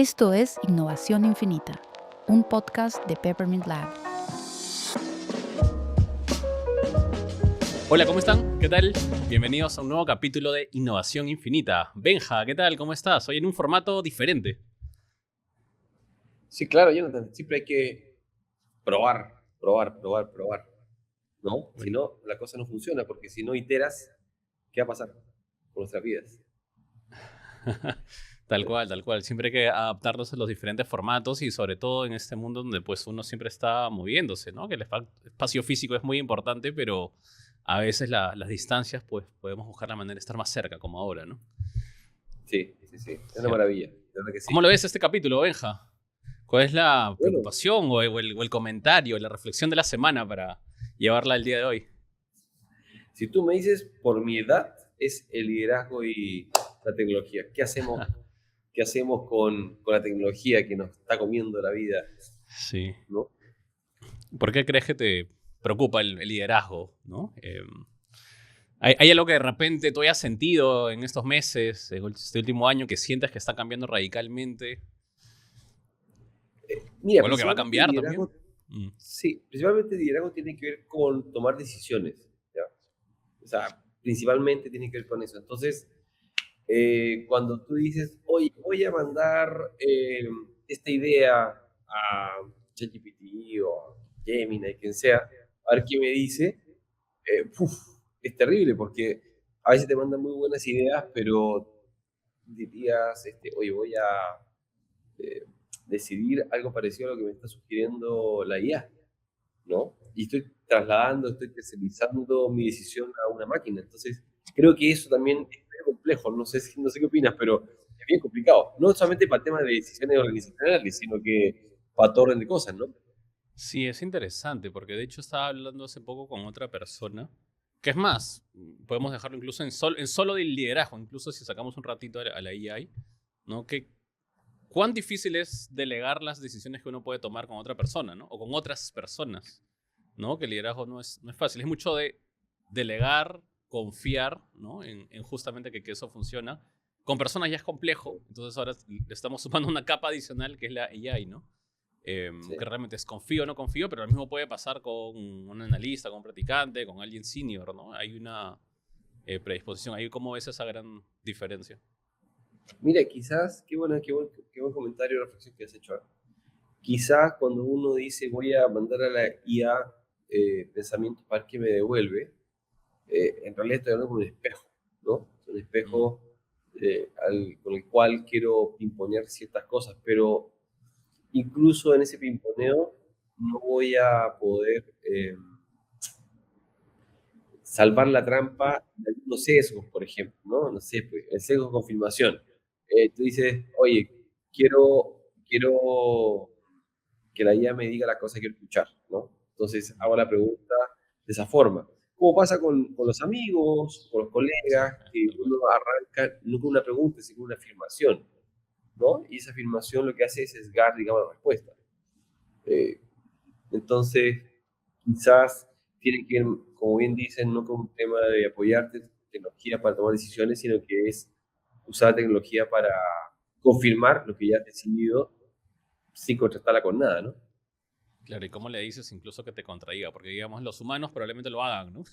Esto es Innovación Infinita, un podcast de Peppermint Lab. Hola, ¿cómo están? ¿Qué tal? Bienvenidos a un nuevo capítulo de Innovación Infinita. Benja, ¿qué tal? ¿Cómo estás? Hoy en un formato diferente. Sí, claro, Jonathan, siempre hay que probar, ¿no? Si no, la cosa no funciona, porque si no iteras, ¿qué va a pasar con nuestras vidas? Tal cual, tal cual. Siempre hay que adaptarnos a los diferentes formatos y sobre todo en este mundo donde pues uno siempre está moviéndose, ¿no? Que el espacio físico es muy importante, pero a veces las distancias pues podemos buscar la manera de estar más cerca, como ahora, ¿no? Sí, es una Cierto. maravilla, la verdad que ¿Cómo sí. lo ves este capítulo, Benja? ¿Cuál es la Bueno, preocupación o el comentario, la reflexión de la semana para llevarla al día de hoy? si tú me dices, por mi edad, es el liderazgo y la tecnología. Qué hacemos con la tecnología que nos está comiendo la vida, Sí. ¿no? ¿Por qué crees que te preocupa el liderazgo? ¿No? ¿Hay algo que de repente tú hayas sentido en estos meses, en este último año, que sientes que está cambiando radicalmente? Mira, ¿O algo que va a principalmente cambiar también? liderazgo, sí, principalmente liderazgo tiene que ver con tomar decisiones, ¿ya? O sea, principalmente tiene que ver con eso. Entonces, cuando tú dices, oye, voy a mandar esta idea a ChatGPT o a Gemini, quien sea, a ver qué me dice, uf, es terrible porque a veces te mandan muy buenas ideas, pero dirías, oye, voy a eh, decidir algo parecido a lo que me está sugiriendo la IA, ¿no? Y estoy tercerizando mi decisión a una máquina. Entonces, creo que eso también es muy complejo. No sé qué opinas, pero es bien complicado. No solamente para temas de decisiones organizacionales, sino que para todo orden de cosas, ¿no? Sí, es interesante, porque de hecho estaba hablando hace poco con otra persona, que es más, podemos dejarlo incluso en solo del liderazgo, incluso si sacamos un ratito a la AI, ¿no? Que cuán difícil es delegar las decisiones que uno puede tomar con otra persona, ¿no? O con otras personas, ¿no? Que el liderazgo no es fácil. Es mucho de delegar, confiar, ¿no? En justamente que eso funciona. Con personas ya es complejo, entonces ahora le estamos sumando una capa adicional que es la AI, ¿no? Sí. Que realmente es confío o no confío, pero lo mismo puede pasar con un analista, con un practicante, con alguien senior, ¿no? Hay una predisposición. Ahí, ¿cómo ves esa gran diferencia? Mira, quizás, qué buen comentario o reflexión que has hecho ahora. Quizás cuando uno dice voy a mandar a la IA pensamientos para que me devuelve, en realidad estoy hablando con un espejo, ¿no? Un Mm. espejo con el cual quiero imponer ciertas cosas, pero incluso en ese pimponeo no voy a poder salvar la trampa de algunos sesgos, por ejemplo, ¿no? No sé, pues, el sesgo de confirmación. Tú dices, oye, quiero que la IA me diga la cosa que quiero escuchar, ¿no? Entonces hago la pregunta de esa forma. Como pasa con los amigos, con los Sí, colegas, que tal cual. uno arranca no con una pregunta, sino con una afirmación, ¿no? Y esa afirmación lo que hace es sesgar, digamos, la respuesta. Eh, entonces, quizás tiene que ver, como bien dicen, no con un tema de apoyarte en tecnología para tomar decisiones, sino que es usar la tecnología para confirmar lo que ya has decidido sin contrastarla con nada, ¿no? Claro, ¿y cómo le dices incluso que te contradiga? Porque, digamos, los humanos probablemente lo hagan, ¿no?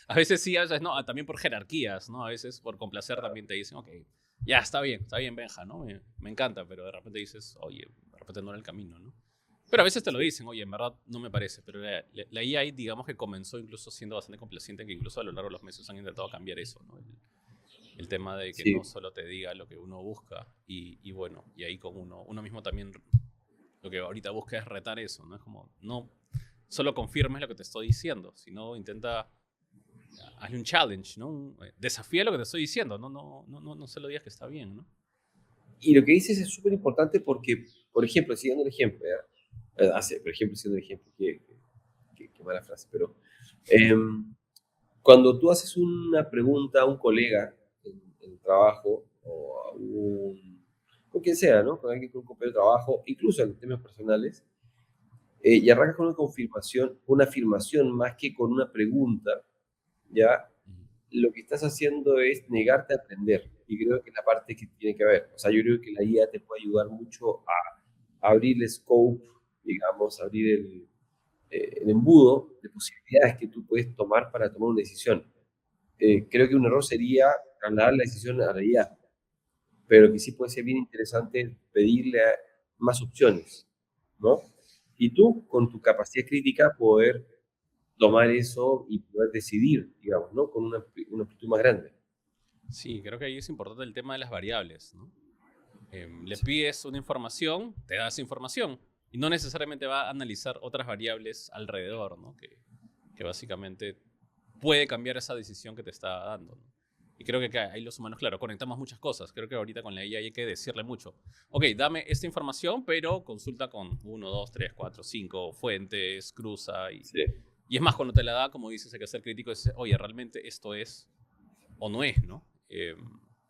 A veces sí, a veces no, también por jerarquías, ¿no? A veces por complacer también te dicen, ok, ya, está bien, Benja, ¿no? Me encanta, pero de repente dices, oye, de repente no era el camino, ¿no? Pero a veces te lo Sí. dicen, oye, en verdad no me parece, pero la AI, digamos que comenzó incluso siendo bastante complaciente, que incluso a lo largo de los meses han intentado cambiar eso, ¿no? El tema de que no Sí. solo te diga lo que uno busca y bueno, y ahí con uno mismo también lo que ahorita busca es retar eso, ¿no? Es como, no solo confirmes lo que te estoy diciendo, sino intenta hazle un challenge, ¿no? Desafía lo que te estoy diciendo, no se lo digas que está bien, ¿no? Y lo que dices es súper importante porque, por ejemplo, siguiendo el ejemplo, ¿ya? Por ejemplo, siguiendo el ejemplo, qué mala frase, pero cuando tú haces una pregunta a un colega en el trabajo o con quien sea, ¿no? Con alguien con un compañero de trabajo, incluso en temas personales, y arrancas con una confirmación, una afirmación más que con una pregunta, ¿ya? lo que estás haciendo es negarte a aprender. Y creo que es la parte que tiene que ver. O sea, yo creo que la IA te puede ayudar mucho a abrir el scope, digamos, abrir el embudo de posibilidades que tú puedes tomar para tomar una decisión. Creo que un error sería trasladar la decisión a la IA, pero que sí puede ser bien interesante pedirle más opciones, ¿no? Y tú, con tu capacidad crítica, poder tomar eso y poder decidir, digamos, ¿no? Con una amplitud más grande. Sí, creo que ahí es importante el tema de las variables, ¿no? Le pides una información, te da esa información y no necesariamente va a analizar otras variables alrededor, ¿no? Que básicamente puede cambiar esa decisión que te está dando, ¿no? Y creo que ahí los humanos, claro, conectamos muchas cosas. Creo que ahorita con la IA hay que decirle mucho. Ok, dame esta información, pero consulta con 1, 2, 3, 4, 5 fuentes, cruza. Sí, Y es más, cuando te la da, como dices, hay que ser crítico. Es, oye, realmente esto es o no es, ¿no?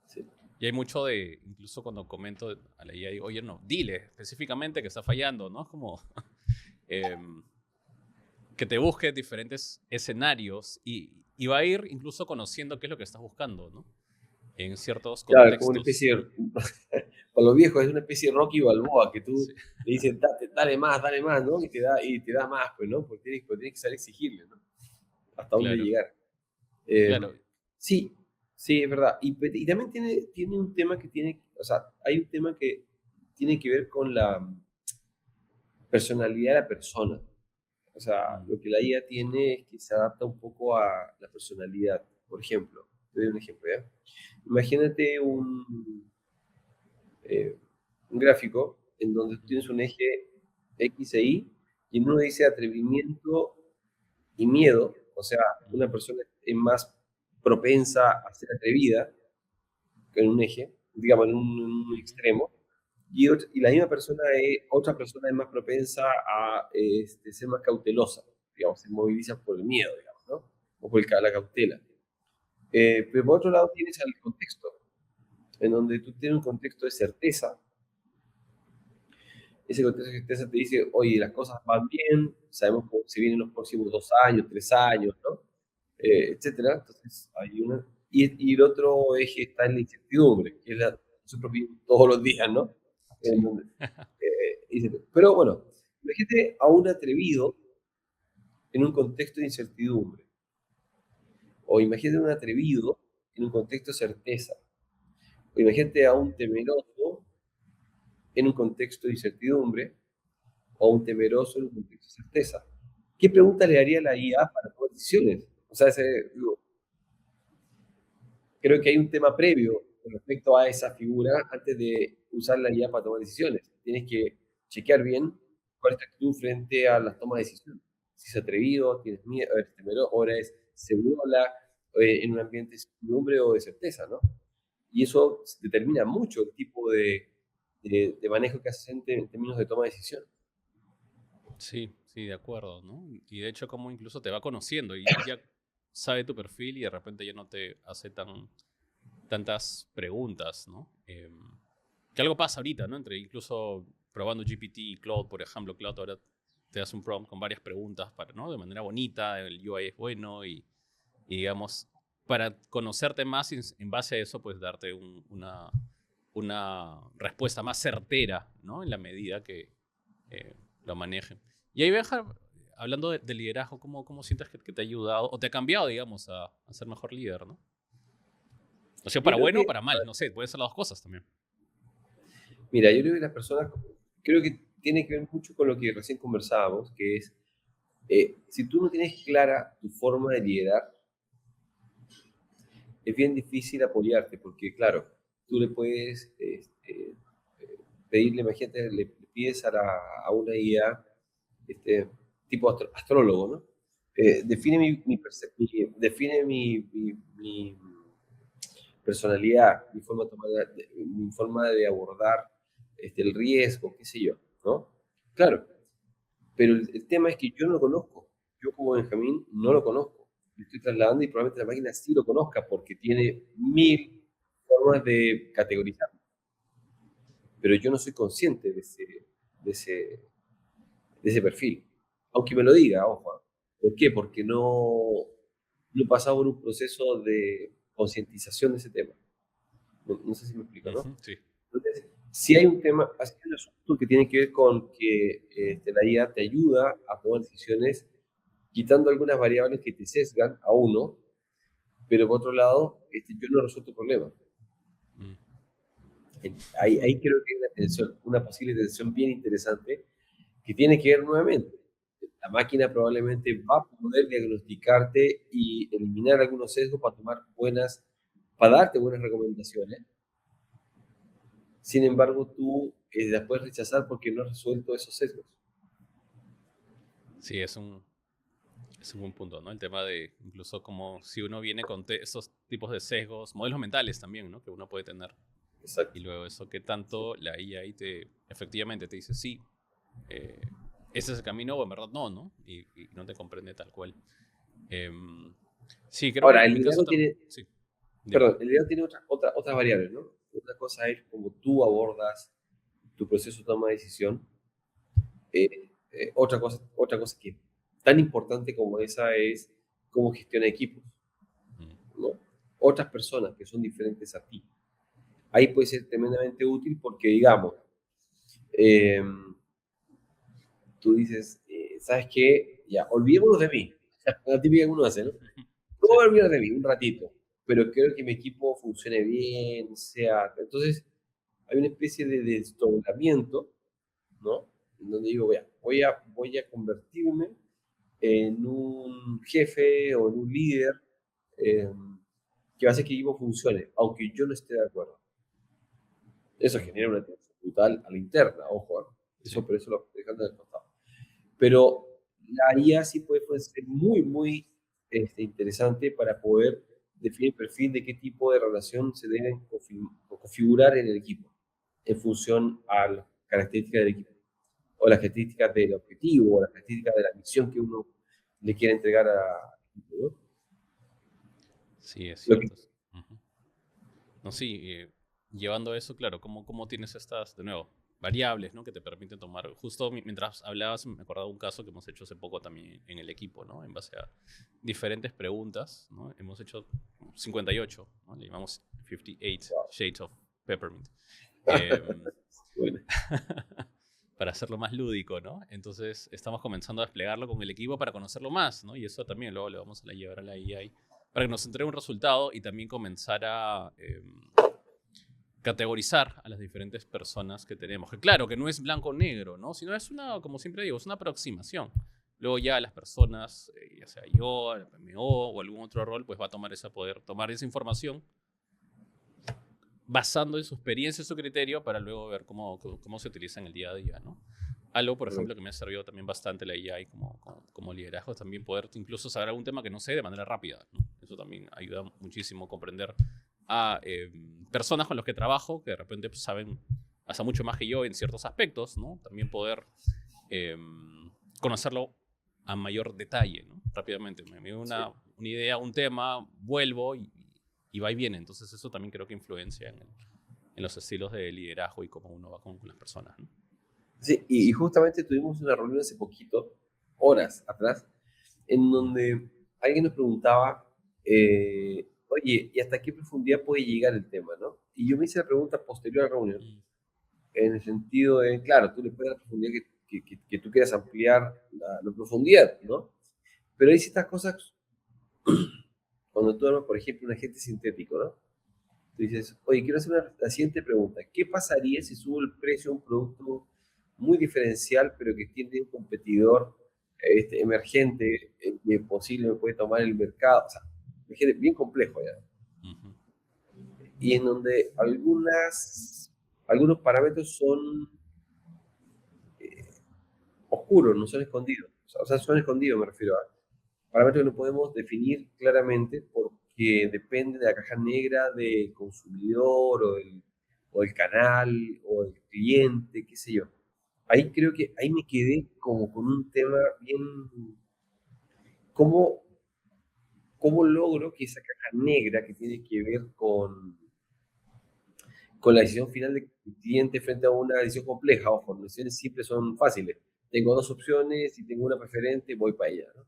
sí. Y hay mucho de, incluso cuando comento a la IA, digo, oye, no, dile específicamente que está fallando, ¿no? Es como que te busque diferentes escenarios y va a ir incluso conociendo qué es lo que estás buscando, ¿no? En ciertos Claro, como una contextos. especie de, para los viejos es una especie de Rocky Balboa, que tú Sí, le dices, dale más, ¿no? Y te da más, pues, ¿no? Porque tienes que saber exigirle, ¿no? Hasta dónde claro, llegar. Eh, claro. sí, sí, es verdad. Y también tiene un tema que tiene, o sea, hay un tema que tiene que ver con la personalidad de la persona. O sea, Mm, lo que la IA tiene es que se adapta un poco a la personalidad. Por ejemplo, te doy un ejemplo, ¿ya? Imagínate eh, un gráfico en donde tú tienes un eje X e Y y en uno dice atrevimiento y miedo, o sea, una mm, persona es más propensa a ser atrevida que en un eje, digamos, en un extremo, y la misma persona, otra persona es más propensa a ser más cautelosa, digamos, se moviliza por el miedo, digamos, ¿no? O por la cautela. Pero por otro lado tienes el contexto, en donde tú tienes un contexto de certeza. Ese contexto de certeza te dice, oye, las cosas van bien, sabemos cómo se vienen los próximos 2 años, 3 años, ¿no? Etcétera. Entonces, hay una. Y el otro eje está en la incertidumbre, que es la que nosotros vivimos todos los días, ¿no? En sí. donde, pero bueno, imagínate a un atrevido en un contexto de incertidumbre, o imagínate a un atrevido en un contexto de certeza, o imagínate a un temeroso en un contexto de incertidumbre, o un temeroso en un contexto de certeza. ¿Qué pregunta le haría la IA para tomar decisiones? O sea, digo, creo que hay un tema previo con respecto a esa figura antes de usar la IA para tomar decisiones. Tienes que chequear bien cuál es tu actitud frente a las tomas de decisiones. Si es atrevido, tienes miedo, eres temeroso, o eres seguro en un ambiente de incertidumbre o de certeza, ¿no? Y eso determina mucho el tipo de manejo que haces en términos de toma de decisiones. Sí, sí, de acuerdo, ¿no? Y de hecho, como incluso te va conociendo y ya sabe tu perfil y de repente ya no te hace tantas preguntas, ¿no? Que algo pasa ahorita, ¿no? Entre incluso probando GPT y Claude, por ejemplo, Claude ahora te hace un prompt con varias preguntas para, ¿no? De manera bonita, el UI es bueno y digamos, para conocerte más en base a eso, pues darte una respuesta más certera, ¿no? En la medida que eh, lo maneje. Y ahí, Benja, hablando de liderazgo, ¿cómo sientes que te ha ayudado o te ha cambiado, digamos, a ser mejor líder, ¿no? O sea, Yo para creo bueno o que, para mal, no sé, puede ser las dos cosas también. mira, yo creo que las personas, creo que tiene que ver mucho con lo que recién conversábamos, que es, si tú no tienes clara tu forma de liderar, es bien difícil apoyarte, porque claro, tú le puedes pedirle, imagínate, le pides a una IA, este, tipo astrólogo, ¿no? Define define mi personalidad, mi forma de abordar el riesgo, qué sé yo, ¿no? Claro, pero el tema es que yo no lo conozco. Yo como Benjamín no lo conozco. Le estoy trasladando y probablemente la máquina sí lo conozca porque tiene mil formas de categorizar. Pero yo no soy consciente de ese, de ese perfil. Aunque me lo diga, ojo. ¿Por qué? Porque no he pasado por un proceso de concientización de ese tema. No sé si me explico, ¿no? Sí. Entonces, si hay un tema, hay un asunto que tiene que ver con que la IA te ayuda a tomar decisiones quitando algunas variables que te sesgan a uno, pero por otro lado, yo no resuelto el problema. Mm. Ahí creo que hay una posible tensión bien interesante que tiene que ver nuevamente. La máquina probablemente va a poder diagnosticarte y eliminar algunos sesgos para darte buenas recomendaciones. Sin embargo, tú las puedes rechazar porque no has resuelto esos sesgos. Sí, es un buen punto, ¿no? El tema de incluso como si uno viene con esos tipos de sesgos, modelos mentales también, ¿no? Que uno puede tener. Exacto. Y luego eso, que tanto la IA ahí efectivamente te dice, sí, ese es el camino, o en verdad no, y no te comprende tal cual. Sí, creo que Ahora, en el mi caso liderazgo también. tiene, Sí, dime. perdón, el liderazgo tiene otras variables, ¿no? Una cosa es cómo tú abordas tu proceso de toma de decisión. Otra cosa que es tan importante como esa es cómo gestiona equipos, Mm. ¿no? Otras personas que son diferentes a ti. Ahí puede ser tremendamente útil porque, digamos, eh, tú dices, ¿sabes qué? Ya, olvidémonos de mí. La típica que uno hace, ¿no? No Sí, voy a olvidar de mí un ratito, pero quiero que mi equipo funcione bien, sea... Entonces, hay una especie de desdoblamiento, ¿no? En donde digo, voy a convertirme en un jefe o en un líder eh, que va a hacer que el equipo funcione, aunque yo no esté de acuerdo. Eso genera ujú, una tensión brutal a la interna, ojo, ¿no? sí, Por eso lo estoy dejando de costado. Pero la IA sí puede ser muy, muy interesante para poder definir el perfil de qué tipo de relación se debe configurar en el equipo, en función a las características del equipo, o las características del objetivo, o las características de la misión que uno le quiere entregar al equipo, ¿no? sí, es Lo que, cierto. Ujú. No, sí, llevando eso, claro, ¿cómo tienes estas, de nuevo, variables, ¿no? Que te permiten tomar, justo mientras hablabas, me acordaba de un caso que hemos hecho hace poco también en el equipo, ¿no? En base a diferentes preguntas, ¿no? Hemos hecho 58, ¿no? Le llamamos 58 wow. Shades of Peppermint. Em, Bueno, para hacerlo más lúdico, ¿no? Entonces estamos comenzando a desplegarlo con el equipo para conocerlo más, ¿no? Y eso también luego le vamos a llevar a la AI para que nos entregue un resultado y también comenzar a categorizar a las diferentes personas que tenemos. Que claro, que no es blanco o negro, ¿no? Sino es una, como siempre digo, es una aproximación. Luego ya las personas, ya sea yo, el PMO o algún otro rol, pues va a poder tomar esa información basando en su experiencia y su criterio para luego ver cómo se utiliza en el día a día, ¿no? Algo, por ejemplo, que me ha servido también bastante la AI como liderazgo es también poder incluso saber algún tema que no sé de manera rápida, ¿no? Eso también ayuda muchísimo a comprender a personas con las que trabajo que de repente pues, saben hasta mucho más que yo en ciertos aspectos, ¿no? También poder eh, conocerlo a mayor detalle, ¿no? Rápidamente. Me dio sí. una idea, un tema, vuelvo y va y viene. Entonces eso también creo que influencia en los estilos de liderazgo y cómo uno va con las personas, ¿no? Sí, y justamente tuvimos una reunión hace poquito, horas atrás, en Mm, donde alguien nos preguntaba, oye, ¿y hasta qué profundidad puede llegar el tema, no? Y yo me hice la pregunta posterior a la reunión, mm, en el sentido de, claro, tú le puedes dar la profundidad que tú quieras ampliar la profundidad, ¿no? Pero hay ciertas cosas, cuando tú hablas, por ejemplo, un agente sintético, ¿no? Tú dices, oye, quiero hacer la siguiente pregunta. ¿Qué pasaría si subo el precio de un producto muy diferencial, pero que tiene un competidor emergente que posible me puede tomar el mercado? O sea, bien complejo ya. ujú, Y en donde algunos parámetros son oscuros, no son escondidos. O sea, son escondidos, me refiero a parámetros que no podemos definir claramente porque depende de la caja negra del consumidor o del canal o del cliente, qué sé yo. Ahí creo que ahí me quedé como con un tema bien, ¿cómo, cómo logro que esa caja negra que tiene que ver con la decisión final del cliente frente a una decisión compleja? Ojo, las decisiones simples son fáciles. Tengo dos opciones y tengo una preferente, voy para ella, ¿no?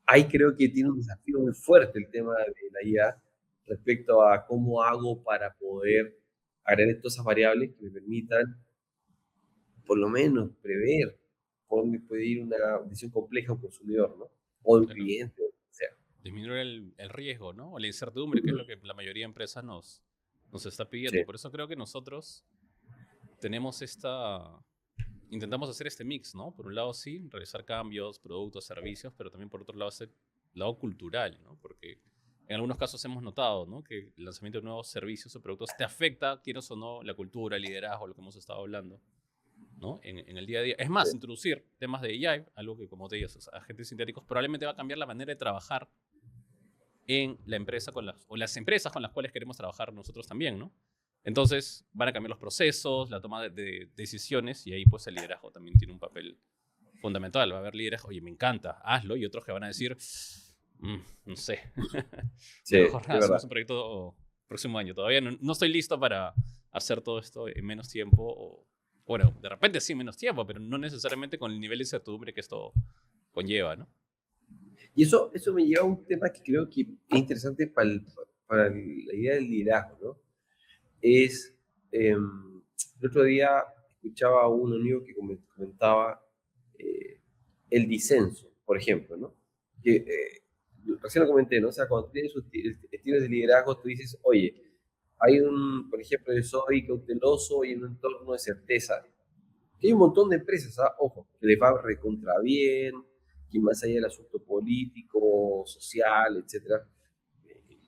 ahí creo que tiene un desafío muy fuerte el tema de la IA respecto a cómo hago para poder agregar todas esas variables que me permitan, por lo menos, prever por dónde puede ir una decisión compleja a un consumidor, ¿no? O de un Claro. cliente, o lo que sea. Disminuir el riesgo, ¿no? O la incertidumbre, que es lo que la mayoría de empresas nos está pidiendo. Sí, Y por eso creo que nosotros tenemos intentamos hacer este mix, ¿no? Por un lado, sí, realizar cambios, productos, servicios, pero también por otro lado, ese lado cultural, ¿no? Porque en algunos casos hemos notado, ¿no? Que el lanzamiento de nuevos servicios o productos te afecta, quieras o no, la cultura, el liderazgo, lo que hemos estado hablando, ¿no? En el día a día. Es sí, más, introducir temas de AI, algo que, como te digo, esos agentes sintéticos, probablemente va a cambiar la manera de trabajar en la empresa o las empresas con las cuales queremos trabajar nosotros también, ¿no? Entonces van a cambiar los procesos, la toma de decisiones y ahí pues el liderazgo también tiene un papel fundamental. Va a haber líderes, oye, me encanta, hazlo, y otros que van a decir, no sé, sí, mejor es hacemos verdad. un proyecto próximo año. Todavía no estoy listo para hacer todo esto en menos tiempo. Bueno, de repente sí, menos tiempo, pero no necesariamente con el nivel de incertidumbre que esto conlleva, ¿no? Y eso me lleva a un tema que creo que es interesante para la idea del liderazgo, ¿no? Es, el otro día escuchaba a un amigo que comentaba eh, el disenso, por ejemplo, ¿no? Que recién lo comenté, ¿no? O sea, cuando tienes estilos de liderazgo, tú dices, oye, hay por ejemplo, yo soy cauteloso y en un entorno de certeza. Que hay un montón de empresas, ojo, que les va recontra bien, que más allá del asunto político, social, etcétera,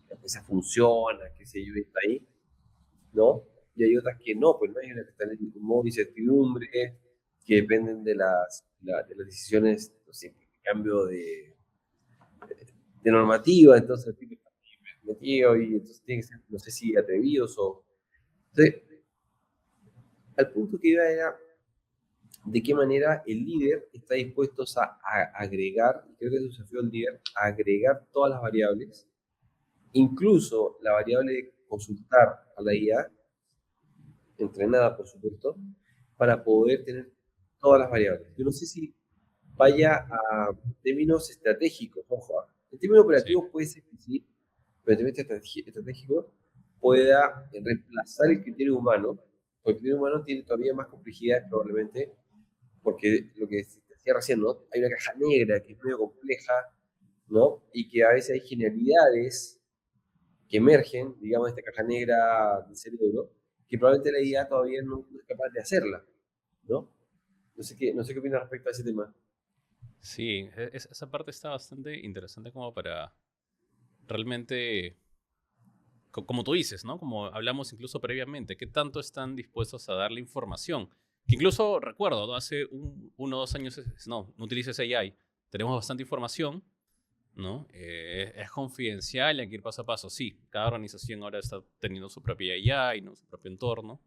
la empresa funciona, qué sé yo, está ahí, ¿no? Y hay otras que no, pues no hay unas que están en modo de incertidumbre, que dependen de las decisiones, no sé, cambio de normativa, entonces el tipo está metido y entonces tiene que ser, no sé si atrevidos o... Entonces, al punto que iba era de qué manera el líder está dispuesto a agregar, y creo que es un desafío del líder, a agregar todas las variables, incluso la variable de consultar a la IA, entrenada por supuesto, para poder tener todas las variables. Yo no sé si vaya a términos estratégicos, ojo, en términos Sí. operativos puede ser que sí, pero en términos estratégicos pueda reemplazar el criterio humano, porque el criterio humano tiene todavía más complejidades probablemente porque lo que se decía recién, ¿no? Hay una caja negra que es medio compleja, ¿no? Y que a veces hay genialidades que emergen, digamos, de esta caja negra del cerebro, que probablemente la IA todavía no es capaz de hacerla, ¿no? No sé qué opinas respecto a ese tema. Sí, esa parte está bastante interesante como para realmente, como tú dices, ¿no? Como hablamos incluso previamente, ¿qué tanto están dispuestos a darle información? Que incluso recuerdo, ¿no? Hace 1 o 2 años, no utilices AI, tenemos bastante información, ¿no? Es confidencial, hay que ir paso a paso. Sí, cada organización ahora está teniendo su propia AI, ¿no? Su propio entorno.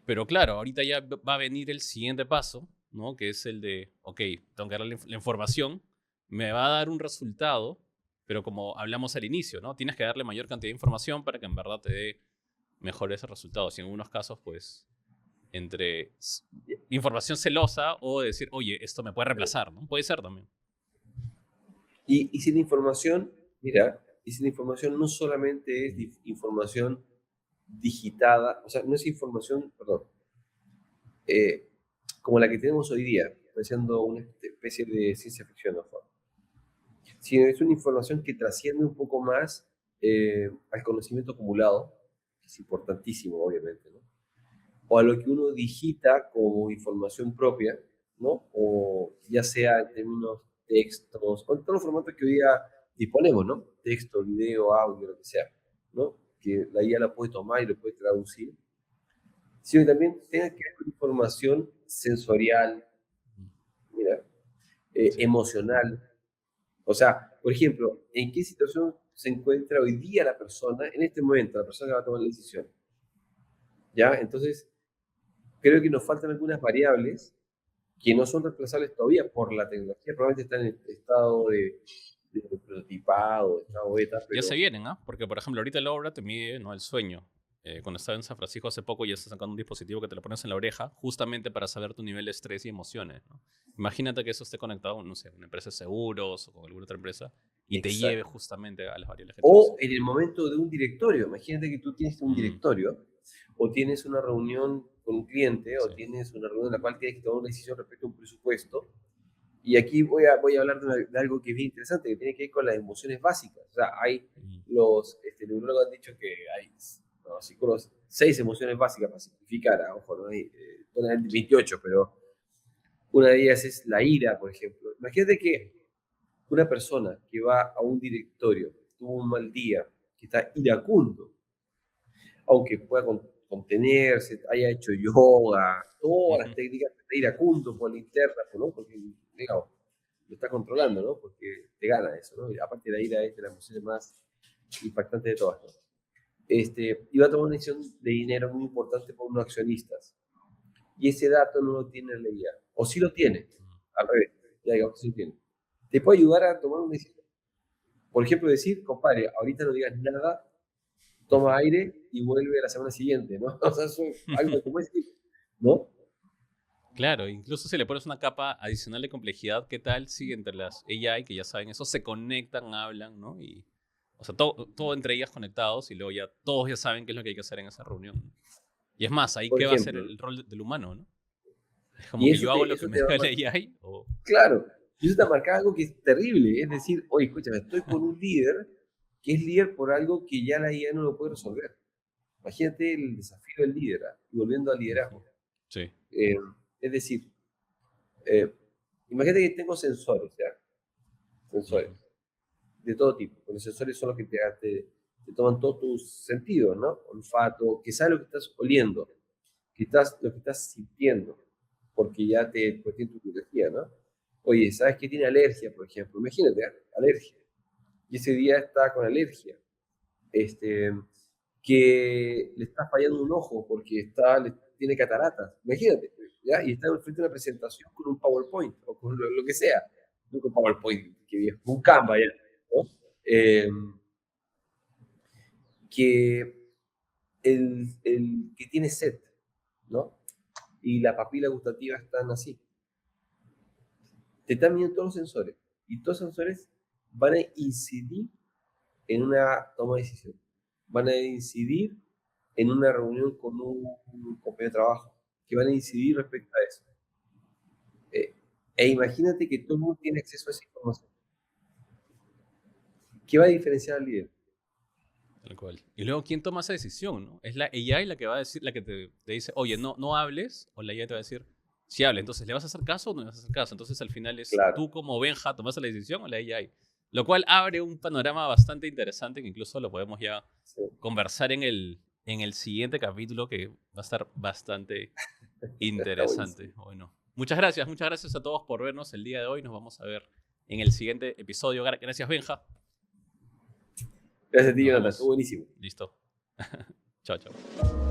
Pero claro, ahorita ya va a venir el siguiente paso, ¿no? Que es el de, ok, tengo que darle la información, me va a dar un resultado, pero como hablamos al inicio, ¿no? Tienes que darle mayor cantidad de información para que en verdad te dé mejores resultados. Y en algunos casos, pues, entre información celosa o decir, oye, esto me puede reemplazar, ¿no? Puede ser también. Y si la información, mira, y si la información no solamente es información digitada, o sea, no es información, perdón, eh, como la que tenemos hoy día, siendo una especie de ciencia ficción, ¿no? Sino es una información que trasciende un poco más al conocimiento acumulado, que es importantísimo, obviamente, ¿no? O a lo que uno digita como información propia, ¿no? O ya sea en términos textos, o en todos los formatos que hoy día disponemos, ¿no? Texto, video, audio, lo que sea, ¿no? Que la IA la puede tomar y lo puede traducir, sino que también tenga que ver con información sensorial, mira, Sí. emocional. O sea, por ejemplo, ¿en qué situación se encuentra hoy día la persona, en este momento, la persona que va a tomar la decisión? ¿Ya? Entonces, creo que nos faltan algunas variables que no son reemplazables todavía por la tecnología, probablemente están en estado de prototipado, de estado beta, Ya se pero vienen, ¿ah? Porque, por ejemplo, ahorita el Aura te mide, ¿no? El sueño. Cuando estaba en San Francisco hace poco ya está sacando un dispositivo que te lo pones en la oreja justamente para saber tu nivel de estrés y emociones, ¿no? Imagínate que eso esté conectado, no sé, una empresa de seguros o con alguna otra empresa y te Exacto. lleve justamente a las variables que tú O dices. en el momento de un directorio. Imagínate que tú tienes un directorio o tienes una reunión con un cliente o Sí. tienes una reunión en la cual tienes que tomar una decisión respecto a un presupuesto. Y aquí voy a hablar de algo que es bien interesante, que tiene que ver con las emociones básicas. O sea, hay los neurólogos han dicho que hay psicólogos, 6 emociones básicas para simplificar. Ojo, no hay 28, pero una de ellas es la ira, por ejemplo. Imagínate que una persona que va a un directorio, tuvo un mal día, que está iracundo, aunque pueda contenerse, haya hecho yoga, todas las técnicas, está iracundo por la interna, ¿no? Porque, digamos, lo está controlando, ¿no? Porque te gana eso, ¿no? Y aparte la ira es de las emociones más impactantes de todas, ¿no? Y va a tomar una decisión de dinero muy importante por unos accionistas. Y ese dato no lo tiene la IA. O sí lo tiene, al revés, ya digamos que sí lo tiene. Te puede ayudar a tomar una decisión. Por ejemplo, decir, compadre, ahorita no digas nada, toma aire y vuelve a la semana siguiente, ¿no? O sea, eso es algo como ese tipo, ¿no? Claro, incluso si le pones una capa adicional de complejidad, ¿qué tal si entre las AI, que ya saben eso, se conectan, hablan, ¿no? Y, o sea, todo entre ellas conectados y luego ya todos ya saben qué es lo que hay que hacer en esa reunión, ¿no? Y es más, ahí Por qué va a ser ejemplo, el rol del humano, ¿no? Es como y que yo hago lo que eso me te va a diga marcar, la AI o... claro, y eso te marca algo que es terrible, es decir, oye, escúchame, estoy con un líder que es líder por algo que ya la IA no lo puede resolver. Imagínate el desafío del líder, y volviendo al liderazgo. Sí. Es decir, eh, imagínate que tengo sensores, ¿ya? Sensores de todo tipo. Los sensores son los que te toman todos tus sentidos, ¿no? Olfato, que sabes lo que estás oliendo, lo que estás sintiendo, porque ya pues, tiene tu biología, ¿no? Oye, ¿sabes que tiene alergia, por ejemplo? Imagínate, alergia. Y ese día está con alergia. Que le está fallando un ojo porque tiene cataratas. Imagínate, ¿ya? Y está frente a una presentación con un PowerPoint o con lo que sea. No con PowerPoint, que viejo, un Canva ya, ¿no? Que que tiene sed, ¿no? Y la papila gustativa están así. Te están viendo todos los sensores. Y todos los sensores van a incidir en una toma de decisión. Van a incidir en una reunión con un compañero de trabajo, que van a incidir respecto a eso. Imagínate que todo el mundo tiene acceso a esa información. ¿Qué va a diferenciar al líder? Tal cual. Y luego, ¿quién toma esa decisión, no? ¿Es la AI la que va a decir, la que te dice, oye, no hables? ¿O la AI te va a decir, sí hable? Entonces, ¿le vas a hacer caso o no le vas a hacer caso? Entonces, al final es Claro. tú como Benja tomas la decisión o la AI. Lo cual abre un panorama bastante interesante que incluso lo podemos ya conversar en el siguiente capítulo, que va a estar bastante interesante. Bueno, muchas gracias a todos por vernos el día de hoy. Nos vamos a ver en el siguiente episodio. Gracias, Benja. Gracias a ti, Jonathan. Estuvo buenísimo. Listo. Chao, chao.